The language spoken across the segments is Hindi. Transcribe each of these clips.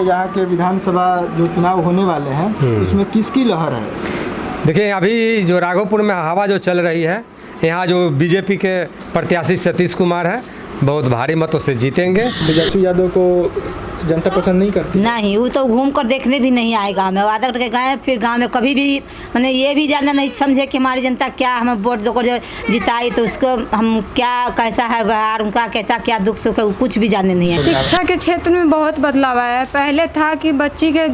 यहाँ के विधानसभा जो चुनाव होने वाले हैं उसमें किसकी लहर है? देखिए, अभी जो राघोपुर में हवा जो चल रही है, यहाँ जो बीजेपी के प्रत्याशी सतीश कुमार है, बहुत भारी मतों से जीतेंगे। तेजस्वी यादव को जनता पसंद नहीं करती? नहीं, वो तो घूम कर देखने भी नहीं आए गाँव में। वादा करके गए, फिर गांव में कभी भी मैंने ये भी जानना नहीं समझे कि हमारी जनता क्या हमें वोट देकर जो जिताई तो उसको हम क्या कैसा है व्यवहार उनका, कैसा क्या दुख सुख है, वो कुछ भी जानने नहीं है। शिक्षा के क्षेत्र में बहुत बदलाव आया है। पहले था कि बच्ची के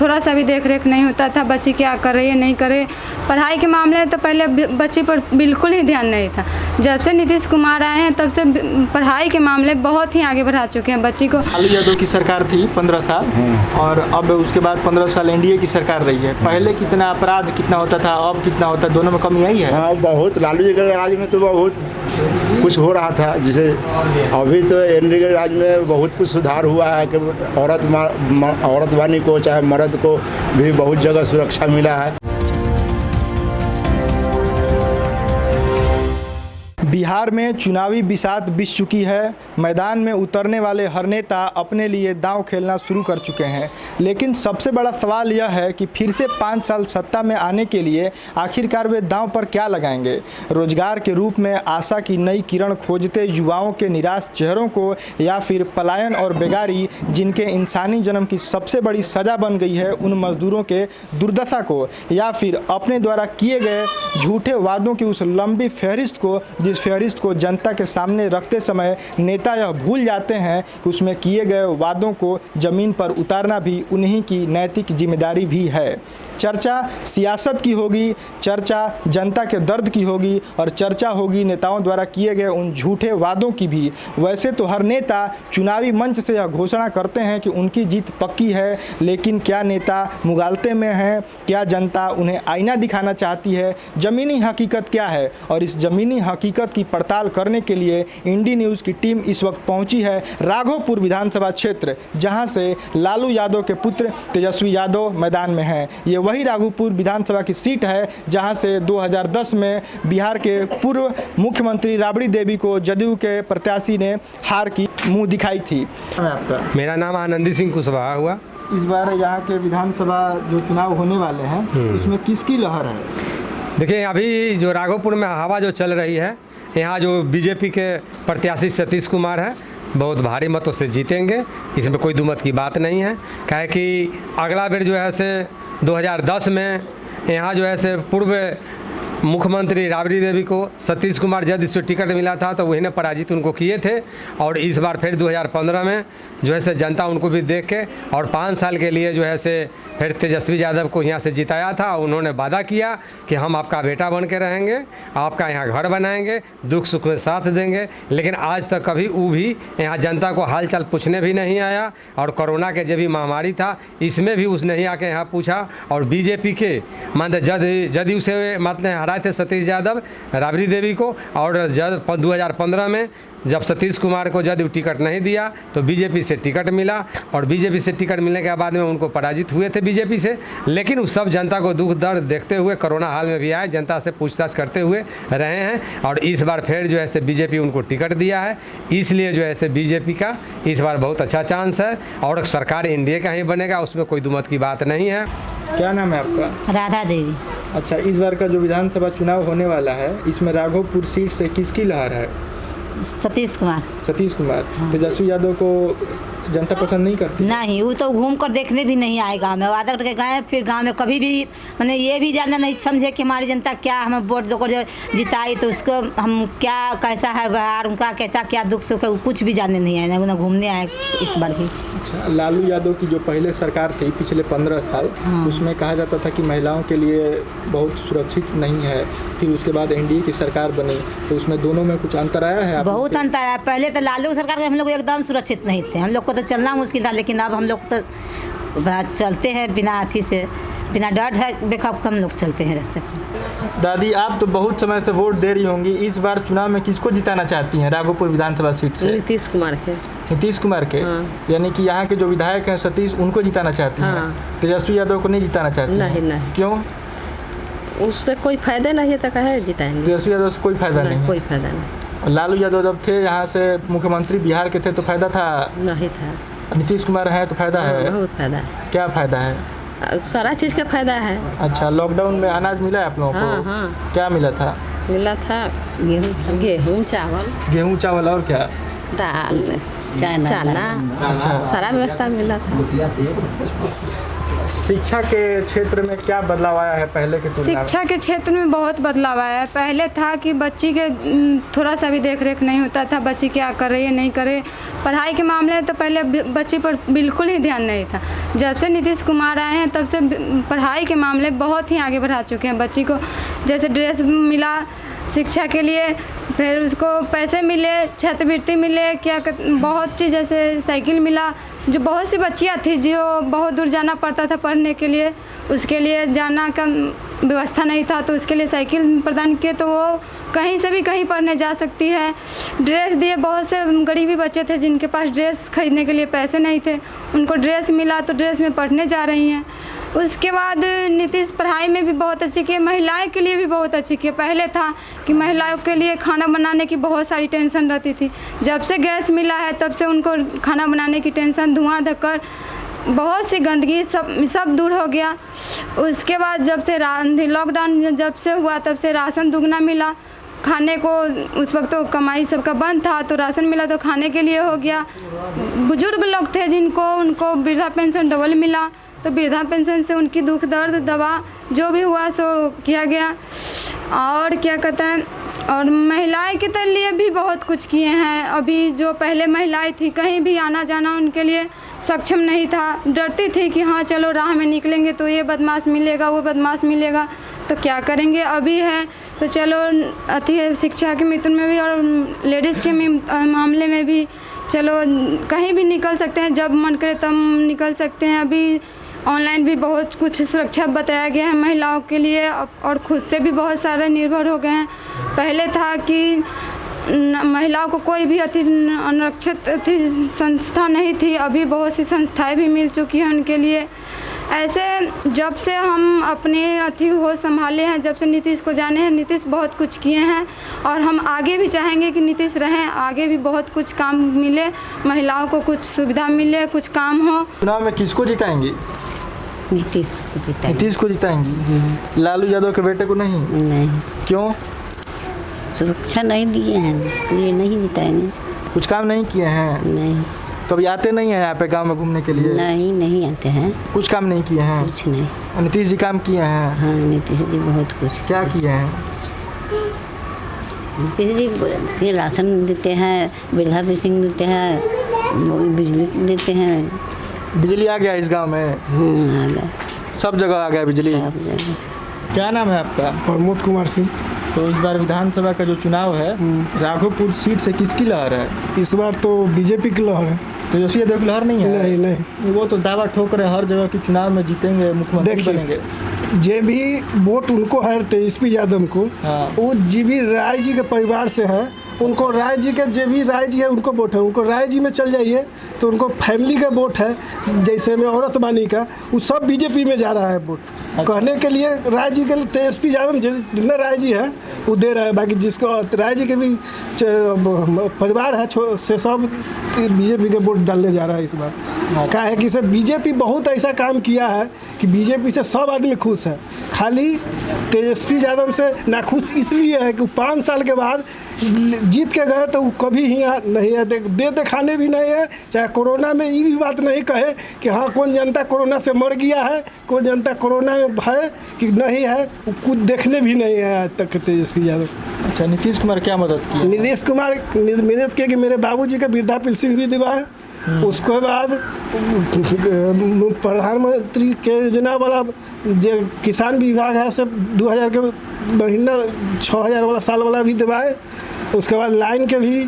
थोड़ा सा भी देख रेख नहीं होता था, बच्ची क्या कर रही है नहीं कर रही। पढ़ाई के मामले में तो पहले बच्ची पर बिल्कुल ही ध्यान नहीं था। जब से नीतीश कुमार आए हैं तब से पढ़ाई के मामले बहुत ही आगे बढ़ा चुके हैं बच्ची को। लालू यादव की सरकार थी 15 साल और अब उसके बाद 15 साल एनडीए की सरकार रही है। पहले कितना अपराध कितना होता था, अब कितना होता है, दोनों में कमी आई है? हाँ, बहुत। लालू जी के राज में तो बहुत कुछ हो रहा था, जैसे अभी तो एनडीए के राज में बहुत कुछ सुधार हुआ है कि औरत वानी को चाहे मर्द को भी बहुत जगह सुरक्षा मिला है। बिहार में चुनावी बिसात बिछ चुकी है। मैदान में उतरने वाले हर नेता अपने लिए दांव खेलना शुरू कर चुके हैं, लेकिन सबसे बड़ा सवाल यह है कि फिर से 5 साल सत्ता में आने के लिए आखिरकार वे दांव पर क्या लगाएंगे? रोजगार के रूप में आशा की नई किरण खोजते युवाओं के निराश चेहरों को, या फिर पलायन और बेगारी जिनके इंसानी जन्म की सबसे बड़ी सजा बन गई है उन मजदूरों के दुर्दशा को, या फिर अपने द्वारा किए गए झूठे वादों की उस लंबी फहरिस्त को, जिस फहरिस्त को जनता के सामने रखते समय नेता यह भूल जाते हैं कि उसमें किए गए वादों को ज़मीन पर उतारना भी उन्हीं की नैतिक जिम्मेदारी भी है। चर्चा सियासत की होगी, चर्चा जनता के दर्द की होगी और चर्चा होगी नेताओं द्वारा किए गए उन झूठे वादों की भी। वैसे तो हर नेता चुनावी मंच से यह घोषणा करते हैं कि उनकी जीत पक्की है, लेकिन क्या नेता मुगालते में हैं? क्या जनता उन्हें आईना दिखाना चाहती है? ज़मीनी हकीकत क्या है? और इस ज़मीनी हकीकत की पड़ताल करने के लिए इंडी न्यूज़ की टीम इस वक्त पहुंची है राघोपुर विधानसभा क्षेत्र, जहां से लालू यादव के पुत्र तेजस्वी यादव मैदान में हैं। ये वही राघोपुर विधानसभा की सीट है जहां से 2010 में बिहार के पूर्व मुख्यमंत्री राबड़ी देवी को जदयू के प्रत्याशी ने हार की मुंह दिखाई थी। आपका? मेरा नाम आनंदी सिंह कुशवाहा हुआ। इस बार यहाँ के विधानसभा जो चुनाव होने वाले हैं उसमें किसकी लहर है? देखिए, अभी जो राघोपुर में हवा जो चल रही है, यहाँ जो बीजेपी के प्रत्याशी सतीश कुमार है, बहुत भारी मतों से जीतेंगे। इसमें कोई दुमत की बात नहीं है। काहे कि अगला बेर जो है से 2010 में यहाँ जो है से पूर्व मुख्यमंत्री राबड़ी देवी को सतीश कुमार जद इससे टिकट मिला था तो वही ने पराजित उनको किए थे। और इस बार फिर 2015 में जो है से जनता उनको भी देख के और 5 साल के लिए जो है से फिर तेजस्वी यादव को यहाँ से जिताया था। उन्होंने वादा किया कि हम आपका बेटा बन के रहेंगे, आपका यहाँ घर बनाएंगे, दुख सुख में साथ देंगे। लेकिन आज तक कभी वो भी यहाँ जनता को हाल चाल पूछने भी नहीं आया। और कोरोना के जब भी महामारी था इसमें भी उसने ही आके यहाँ पूछा। और बीजेपी के मान जदयू से मतलब हराए थे सतीश यादव राबड़ी देवी को, और जब 2015 में जब सतीश कुमार को जदयू टिकट नहीं दिया तो बीजेपी से टिकट मिला। और बीजेपी से टिकट मिलने के बाद में उनको पराजित हुए थे बीजेपी से। लेकिन उस सब जनता को दुख दर्द देखते हुए कोरोना हाल में भी आए, जनता से पूछताछ करते हुए रहे हैं। और इस बार फिर जो है से बीजेपी उनको टिकट दिया है, इसलिए जो है से बीजेपी का इस बार बहुत अच्छा चांस है। और सरकार एनडीए का ही बनेगा, उसमें कोई दुमत की बात नहीं है। क्या नाम है आपका? राधा देवी। अच्छा, इस बार का जो विधानसभा चुनाव होने वाला है इसमें राघोपुर सीट से किसकी लहर है? सतीश कुमार। सतीश कुमार। तेजस्वी यादव को जनता पसंद नहीं करती? नहीं, वो तो घूम कर देखने भी नहीं आए गाँव में। वादा करके गए, फिर गाँव में कभी भी मैंने ये भी जानना नहीं समझे कि हमारी जनता क्या हमें वोट देकर जो जिताई तो उसको हम क्या कैसा है व्यवहार उनका, कैसा क्या दुख सुख है, वो कुछ भी जानने नहीं आए, उन्हें घूमने आए एक बार भी। अच्छा, लालू यादव की जो पहले सरकार थी पिछले 15 साल, उसमें कहा जाता था कि महिलाओं के लिए बहुत सुरक्षित नहीं है। फिर उसके बाद एनडीए की सरकार बनी तो उसमें दोनों में कुछ अंतर आया है? बहुत अंतर आया। पहले तो लालू सरकार के हम लोग एकदम सुरक्षित नहीं थे, हम लोग को तो चलना मुश्किल था। लेकिन अब हम लोग तो चलते हैं बिना अथी से, बिना डर है बेखौफ हम लोग चलते हैं रास्ते पर। दादी, आप तो बहुत समय से वोट दे रही होंगी। इस बार चुनाव में किसको जिताना चाहती हैं राघोपुर विधानसभा सीट से? नीतीश कुमार के। नीतीश कुमार के? यानी कि यहाँ के जो विधायक हैं सतीश, उनको जिताना चाहती हैं? तेजस्वी यादव को नहीं जिताना चाहती? नहीं। क्यों? उससे कोई फायदा नहीं है तो कहे जिताएंगे। तेजस्वी यादव से कोई फायदा नहीं? कोई फायदा नहीं। लालू यादव जब थे यहाँ से मुख्यमंत्री बिहार के थे तो फायदा था? नहीं था। नीतीश कुमार है तो फायदा है? बहुत फायदा है। क्या फायदा है? सारा चीज़ का फायदा है। अच्छा, लॉकडाउन में अनाज मिला है आप लोगों को? हाँ, हाँ। क्या मिला था? मिला था गेहूँ चावल, गेहूँ चावल और क्या? दाल, चना, अच्छा। सारा व्यवस्था मिला था। शिक्षा के क्षेत्र में क्या बदलाव आया है पहले के तुलना में? शिक्षा के क्षेत्र में बहुत बदलाव आया है। पहले था कि बच्ची के थोड़ा सा भी देख रेख नहीं होता था, बच्ची क्या कर रही है नहीं करे। पढ़ाई के मामले में तो पहले बच्ची पर बिल्कुल ही ध्यान नहीं था। जब से नीतीश कुमार आए हैं तब से पढ़ाई के मामले बहुत ही आगे बढ़ा चुके हैं। बच्ची को जैसे ड्रेस मिला शिक्षा के लिए, फिर उसको पैसे मिले, छात्रवृत्ति मिले, बहुत चीज़ जैसे साइकिल मिला। जो बहुत सी बच्चियाँ थी जो बहुत दूर जाना पड़ता था पढ़ने के लिए, उसके लिए जाना का व्यवस्था नहीं था तो उसके लिए साइकिल प्रदान किए, तो वो कहीं से भी कहीं पढ़ने जा सकती है। ड्रेस दिए, बहुत से गरीबी बच्चे थे जिनके पास ड्रेस खरीदने के लिए पैसे नहीं थे, उनको ड्रेस मिला तो ड्रेस में पढ़ने जा रही हैं। उसके बाद नीतीश पढ़ाई में भी बहुत अच्छी किए, महिलाएं के लिए भी बहुत अच्छी किए। पहले था कि महिलाओं के लिए खाना बनाने की बहुत सारी टेंशन रहती थी, जब से गैस मिला है तब से उनको खाना बनाने की टेंशन, धुआं धक्कर, बहुत सी गंदगी सब दूर हो गया। उसके बाद जब से लॉकडाउन जब से हुआ तब से राशन दुगना मिला खाने को। उस वक्त तो कमाई सबका बंद था तो राशन मिला तो खाने के लिए हो गया। बुजुर्ग लोग थे उनको वृद्धा पेंशन डबल मिला तो वृद्धा पेंशन से उनकी दुख दर्द दवा जो भी हुआ सो किया गया। और क्या कहते हैं, और महिलाएं के तो लिए भी बहुत कुछ किए हैं। अभी जो पहले महिलाएं थी कहीं भी आना जाना उनके लिए सक्षम नहीं था, डरती थी कि हाँ चलो राह में निकलेंगे तो ये बदमाश मिलेगा वो बदमाश मिलेगा तो क्या करेंगे। अभी है तो चलो अति है शिक्षा के मित्र में भी और लेडीज़ के मामले में भी चलो कहीं भी निकल सकते हैं, जब मन करे तब निकल सकते हैं। अभी ऑनलाइन भी बहुत कुछ सुरक्षा बताया गया है महिलाओं के लिए और खुद से भी बहुत सारे निर्भर हो गए हैं। पहले था कि महिलाओं को कोई भी अनरक्षित संस्था नहीं थी, अभी बहुत सी संस्थाएं भी मिल चुकी हैं उनके लिए। ऐसे जब से हम अपने हो संभाले हैं, जब से नीतीश को जाने हैं, नीतीश बहुत कुछ किए हैं और हम आगे भी चाहेंगे कि नीतीश रहें, आगे भी बहुत कुछ काम मिले, महिलाओं को कुछ सुविधा मिले, कुछ काम हो। चुनाव में किसको जिताएंगी? नीतीश को जिताएंगी। लालू यादव के बेटे को नहीं? नहीं, क्यों? सुरक्षा नहीं दिए हैं इसलिए नहीं जिताएंगे। कुछ काम नहीं किए हैं? नहीं। कभी आते नहीं हैं यहाँ पे गांव में घूमने के लिए? नहीं आते हैं। कुछ काम नहीं किए हैं? कुछ नहीं। नीतीश जी काम किए हैं? हाँ, नीतीश जी बहुत कुछ। क्या किए हैं? नीतीश जी फिर राशन देते हैं, वृद्धा पेंशन देते हैं, बिजली देते हैं। बिजली आ गया इस गांव में? आ गया, सब जगह आ गया बिजली। सब जगह। क्या नाम है आपका? प्रमोद कुमार सिंह। तो इस बार विधानसभा का जो चुनाव है, राघोपुर सीट से किसकी लहर है? इस बार तो बीजेपी की लहर है। तेजस्वी यादव की लहर नहीं है? नहीं। वो तो दावा ठोक रहे हर जगह कि चुनाव में जीतेंगे, मुख्यमंत्री बनेंगे। जे भी वोट उनको है तेजस्वी यादव को, हाँ। वो जी भी राय जी के परिवार से है, उनको राय जी के जे भी राय जी है उनको वोट है। उनको राय जी में चल जाइए तो उनको फैमिली का वोट है, जैसे में औरत बानी का, वो सब बीजेपी में जा रहा है वोट। कहने के लिए राय जी के लिए तेजस्वी यादव जितना राय जी है वो दे रहा है, बाकी जिसको राय जी के भी परिवार है से सब बीजेपी के वोट डालने जा रहा है इस बार। क्या है कि से बीजेपी बहुत ऐसा काम किया है कि बीजेपी से सब आदमी खुश है, खाली तेजस्वी यादव से नाखुश इसलिए है कि 5 साल के बाद जीत के गए तो कभी ही नहीं है, दे दिखाने भी नहीं है। चाहे कोरोना में ये भी बात नहीं कहे कि हाँ कौन जनता कोरोना से मर गया है, कौन जनता कोरोना में है कि नहीं है, कुछ देखने भी नहीं है आज तक तेजस्वी यादव। अच्छा, नीतीश कुमार क्या मदद की? नीतीश कुमार मदद किया कि मेरे बाबूजी का वृद्धा पेंशन भी दिवाए, उसके बाद प्रधानमंत्री के योजना वाला जो किसान विभाग है सब 2000 के महीना 6000 वाला साल वाला भी दिवाए। उसके बाद लाइन के भी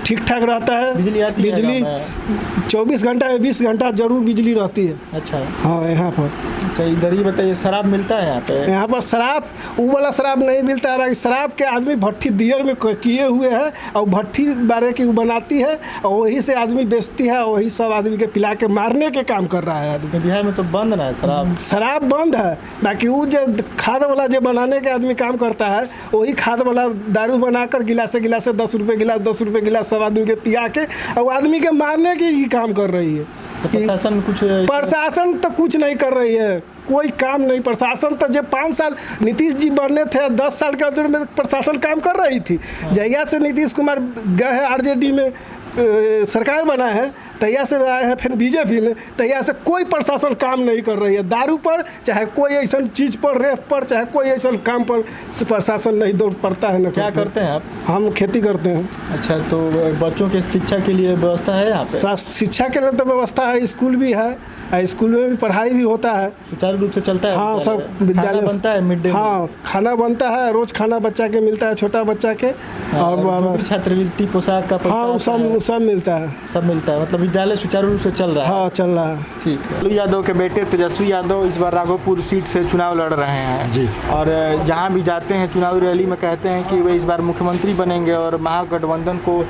ठीक ठाक रहता है, बिजली आती है? बिजली 24 घंटा या 20 घंटा जरूर बिजली रहती है। अच्छा, हाँ यहाँ पर। अच्छा, इधर ही बताइए, शराब मिलता है यहाँ पे? यहाँ पर शराब वो वाला शराब नहीं मिलता है, बाकी शराब के आदमी भट्टी दियर में किए हुए हैं और भट्टी बारे की बनाती है और वही से आदमी बेचती है, वही सब आदमी के पिला के मारने के काम कर रहा है आदमी। बिहार में तो बंद ना है शराब? शराब बंद है, बाकी वो जो खाद वाला जो बनाने के आदमी काम करता है वही खाद वाला दारू बनाकर गिलासे 10 रुपये गिलास 10 रुपये गिलास गिलास सब आदमी के पिया के और वो आदमी के मारने की ही काम कर रही है। प्रशासन कुछ प्रशासन तो कुछ नहीं कर रही है, कोई काम नहीं। प्रशासन तो जब 5 साल नीतीश जी बनने थे 10 साल के अंदर में प्रशासन काम कर रही थी। जहिया से नीतीश कुमार गए हैं आरजेडी में सरकार बना है, तैया से आए हैं फिर बीजेपी में, तैया से कोई प्रशासन काम नहीं कर रही है। दारू पर चाहे कोई ऐसा चीज़ पर, रेप पर, चाहे कोई ऐसा काम पर प्रशासन नहीं दौड़ पड़ता है। ना क्या करते हैं आप? हम खेती करते हैं। अच्छा, तो बच्चों के शिक्षा के लिए व्यवस्था है यहाँ पे? शिक्षा के लिए तो व्यवस्था है, स्कूल भी है, स्कूल में भी पढ़ाई भी होता है, सुचारू रूप से चलता है। हाँ, सब विद्यालय बनता है, मिड डे। हाँ, खाना बनता है, रोज़ खाना बच्चा के मिलता है, छोटा बच्चा के। और छात्रवृत्ति, पोशाक का पैसा, हाँ, सब मिलता है, सब मिलता है। मतलब विद्यालय सुचारू रूप से चल रहा है। हाँ, चल रहा है। ठीक है। लालू यादव के बेटे तेजस्वी यादव इस बार राघोपुर सीट से चुनाव लड़ रहे हैं जी। और जहाँ भी जाते हैं चुनावी रैली में कहते हैं कि वे इस बार मुख्यमंत्री बनेंगे और महागठबंधन को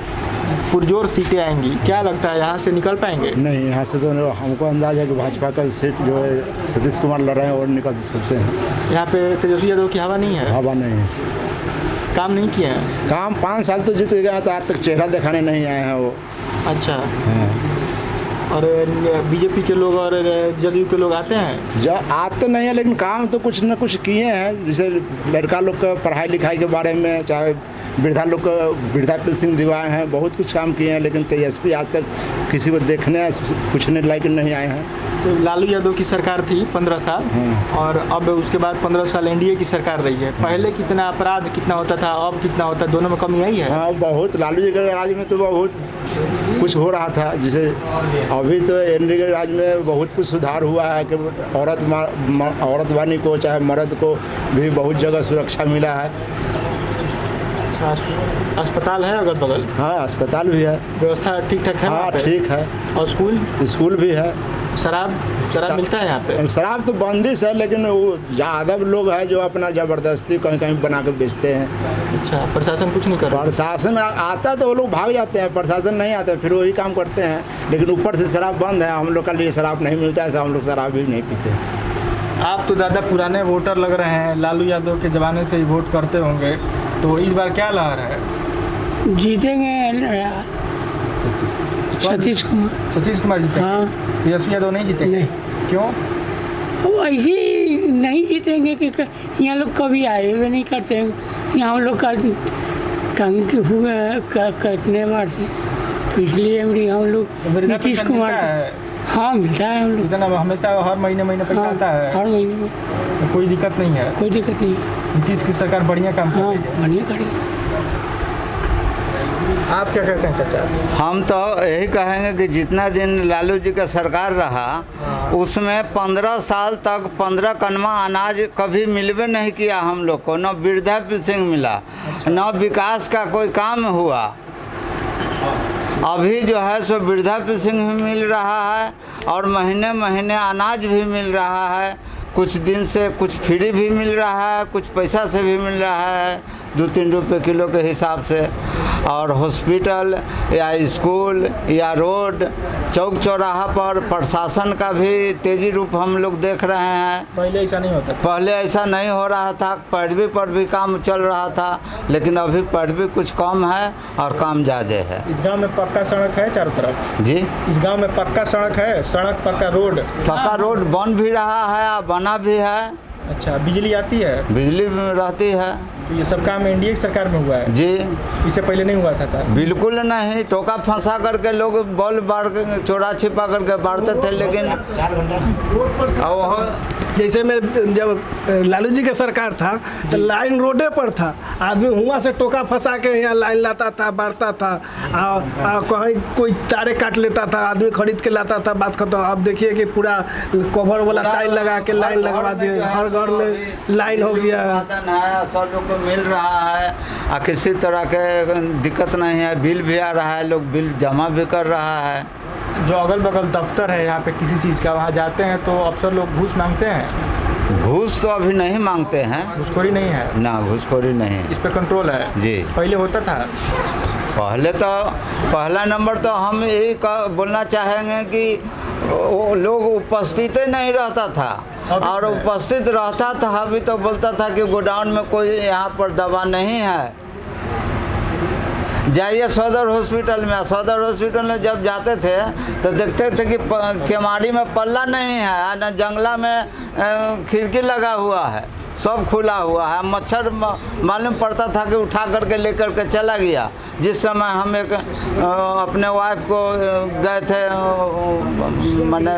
पुरजोर सीटें आएंगी। क्या लगता है, यहाँ से निकल पाएंगे? नहीं, यहाँ से तो हमको अंदाज़ है कि भाजपा का सीट जो है सतीश कुमार लड़ रहे हैं और निकल सकते हैं। यहाँ पे तेजस्वी यादव की हवा नहीं है? हवा नहीं है, काम नहीं किए हैं। काम 5 साल तो जीत गया, तो आज तक चेहरा दिखाने नहीं आए हैं वो। अच्छा। हाँ। और बीजेपी के लोग और जदयू के लोग आते हैं? जो आते नहीं है, लेकिन काम तो कुछ न कुछ किए हैं। जैसे लड़का लोग का पढ़ाई लिखाई के बारे में, चाहे वृद्धा लोग का वृद्धा पेंशन दिवाए हैं, बहुत कुछ काम किए हैं। लेकिन तेजस्वी आज तक किसी को देखने पूछने लायक नहीं आए हैं। तो लालू यादव की सरकार थी 15 साल और अब उसके बाद 15 साल एनडीए की सरकार रही है। पहले कितना अपराध कितना होता था, अब कितना होता है, दोनों में कमी आई है? हाँ, बहुत। लालू जी के राज में तो बहुत कुछ हो रहा था। जैसे अभी तो एनडीए के राज में बहुत कुछ सुधार हुआ है कि औरत वानी को चाहे मर्द को भी बहुत जगह सुरक्षा मिला है। अस्पताल है अगल बगल? हाँ, अस्पताल भी है, व्यवस्था ठीक ठाक है? हाँ, ठीक है। और स्कूल भी है? शराब मिलता है यहाँ पे? शराब तो बंदिश है, लेकिन वो ज़्यादा लोग हैं जो अपना ज़बरदस्ती कहीं कहीं बना के बेचते हैं। अच्छा, प्रशासन कुछ नहीं कर रहा? प्रशासन आता तो वो लोग भाग जाते हैं, प्रशासन नहीं आता फिर वही काम करते हैं। लेकिन ऊपर से शराब बंद है, हम लोग का लिए शराब नहीं मिलता है, हम लोग शराब भी नहीं पीते। आप तो ज़्यादा पुराने वोटर लग रहे हैं, लालू यादव के ज़माने से ही वोट करते होंगे, तो इस बार क्या लहर है? जीतेंगे सतीश कुमार जीतेंगे? हाँ। तेजस्वी यादव नहीं जीतेंगे? नहीं। क्यों? वो ऐसे नहीं जीतेंगे कि यहाँ लोग कभी आए हुए नहीं करते हैं, यहाँ लोग का तंग हुए कटने बार से, तो इसलिए हम लोग नीतीश कुमार। हाँ, मिलता है हम लोग। इतना हमेशा हर महीने पैसा आता है? हर महीने में। तो कोई दिक्कत नहीं है? कोई दिक्कत नहीं है। नीतीश की सरकार बढ़िया काम कर रही है। बढ़िया करेगी। आप क्या कहते हैं चाचा? हम तो यही कहेंगे कि जितना दिन लालू जी का सरकार रहा उसमें 15 साल तक 15 कनवा अनाज कभी मिलवे नहीं किया हम लोग को, न वृद्धा पेंशन मिला, न विकास का कोई काम हुआ। अभी जो है सो वृद्धा पेंशन भी मिल रहा है और महीने महीने अनाज भी मिल रहा है। कुछ दिन से कुछ फ्री भी मिल रहा है, कुछ पैसा से भी मिल रहा है, 2-3 रुपये किलो के हिसाब से। और हॉस्पिटल या स्कूल या रोड चौक चौराहा पर प्रशासन का भी तेजी रूप हम लोग देख रहे हैं। पहले ऐसा नहीं होता? पहले ऐसा नहीं हो रहा था, पैरवी पर भी काम चल रहा था, लेकिन अभी पैरवी कुछ कम है और काम ज़्यादा है। इस गांव में पक्का सड़क है चारों तरफ? जी, इस गांव में पक्का सड़क है? पक्का रोड बन भी रहा है, बना भी है। अच्छा, बिजली आती है? बिजली रहती है। तो ये सब काम एनडीए की सरकार में हुआ है? जी। इससे पहले नहीं हुआ था? बिल्कुल नहीं, टोका फंसा करके लोग बॉल बाढ़ के चोरा छिपा करके बाढ़ते थे, लेकिन 4 घंटा जैसे में जब लालू जी का सरकार था तो लाइन रोडे पर था, आदमी हुआ से टोका फंसा के यहाँ लाइन लाता था, बांटता था, कहीं कोई तारे काट लेता था, आदमी खरीद के लाता था, बात खत्म। अब देखिए कि पूरा कवर वाला टाइल लगा के लाइन लगवा दिए, हर घर में लाइन हो गया है, सब लोग को मिल रहा है और किसी तरह के दिक्कत नहीं है। बिल भी आ रहा है, लोग बिल जमा भी कर रहा है। जो अगल बगल दफ्तर है यहाँ पे किसी चीज़ का, वहाँ जाते हैं तो अफसर लोग घूस मांगते हैं? घूस तो अभी नहीं मांगते हैं, घूसखोरी नहीं है ना, घूसखोरी नहीं। इस पे कंट्रोल है? जी। पहले होता था? पहले तो पहला नंबर तो हम यही बोलना चाहेंगे कि वो लोग उपस्थित ही नहीं रहता था, और उपस्थित रहता था अभी तो बोलता था कि गोडाउन में कोई यहाँ पर दवा नहीं है, जाइए सदर हॉस्पिटल में। सदर हॉस्पिटल में जब जाते थे तो देखते थे कि केमाड़ी में पल्ला नहीं है, न जंगला में खिड़की लगा हुआ है, सब खुला हुआ है। मच्छर मालूम पड़ता था कि उठा करके लेकर के चला गया। जिस समय हम एक अपने वाइफ को गए थे मैंने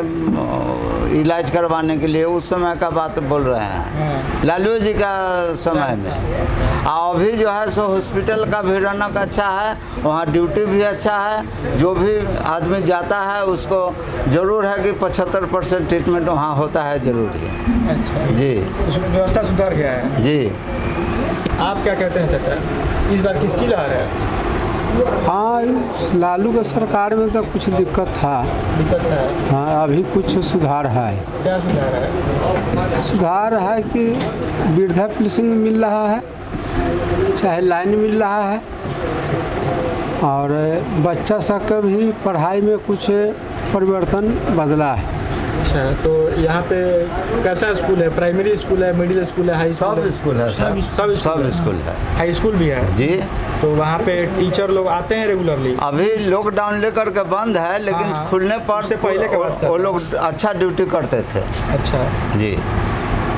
इलाज करवाने के लिए, उस समय का बात बोल रहे हैं, लालू जी का समय में। अभी जो है सो हॉस्पिटल का भी रौनक अच्छा है, वहाँ ड्यूटी भी अच्छा है। जो भी आदमी जाता है उसको ज़रूर है कि 75% ट्रीटमेंट वहाँ होता है ज़रूर ही। अच्छा जी, व्यवस्था सुधार गया है। जी। आप क्या कहते हैं चाचा, इस बार किसकी लहर है? हाँ, लालू के सरकार में तो कुछ दिक्कत था। दिक्कत है? हाँ, अभी कुछ सुधार है। क्या सुधार है? सुधार है कि वृद्धा पेंशन मिल रहा है, चाहे लाइन मिल रहा है, और बच्चा सबका भी पढ़ाई में कुछ परिवर्तन बदला है। अच्छा, तो यहाँ पे कैसा स्कूल है? प्राइमरी स्कूल है, मिडिल स्कूल है, हाई स्कूल सब स्कूल है, सब स्कूल है। हाई स्कूल भी है जी। तो वहाँ पे टीचर लोग आते हैं रेगुलरली? अभी लॉकडाउन लेकर के बंद है, लेकिन हाँ, खुलने पर उससे पहले के बात वो लोग अच्छा ड्यूटी करते थे। अच्छा जी।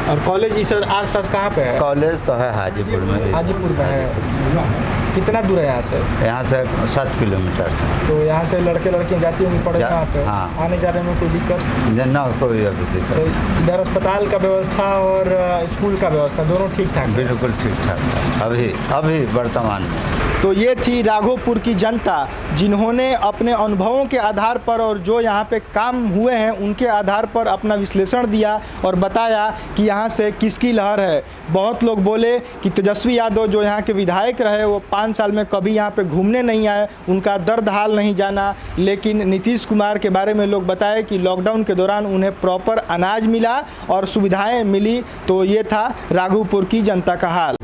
और कॉलेज इस आस पास कहाँ पे है? कॉलेज तो है हाजीपुर में। हाजीपुर में है। कितना दूर है यहाँ से? यहाँ से 7 किलोमीटर। तो यहाँ से लड़के लड़कियाँ जाती होंगी पढ़ने वहाँ पे? हाँ। आने जाने में कोई दिक्कत? न कोई अभी तो दिक्कत। इधर अस्पताल का व्यवस्था और स्कूल का व्यवस्था दोनों ठीक ठाक? बिल्कुल ठीक ठाक है अभी वर्तमान में। तो ये थी राघोपुर की जनता, जिन्होंने अपने अनुभवों के आधार पर और जो यहाँ पे काम हुए हैं उनके आधार पर अपना विश्लेषण दिया और बताया कि यहाँ से किसकी लहर है। बहुत लोग बोले कि तेजस्वी यादव जो यहाँ के विधायक रहे वो 5 साल में कभी यहाँ पे घूमने नहीं आए, उनका दर्द हाल नहीं जाना। लेकिन नीतीश कुमार के बारे में लोग बताए कि लॉकडाउन के दौरान उन्हें प्रॉपर अनाज मिला और सुविधाएँ मिली। तो ये था राघोपुर की जनता का हाल।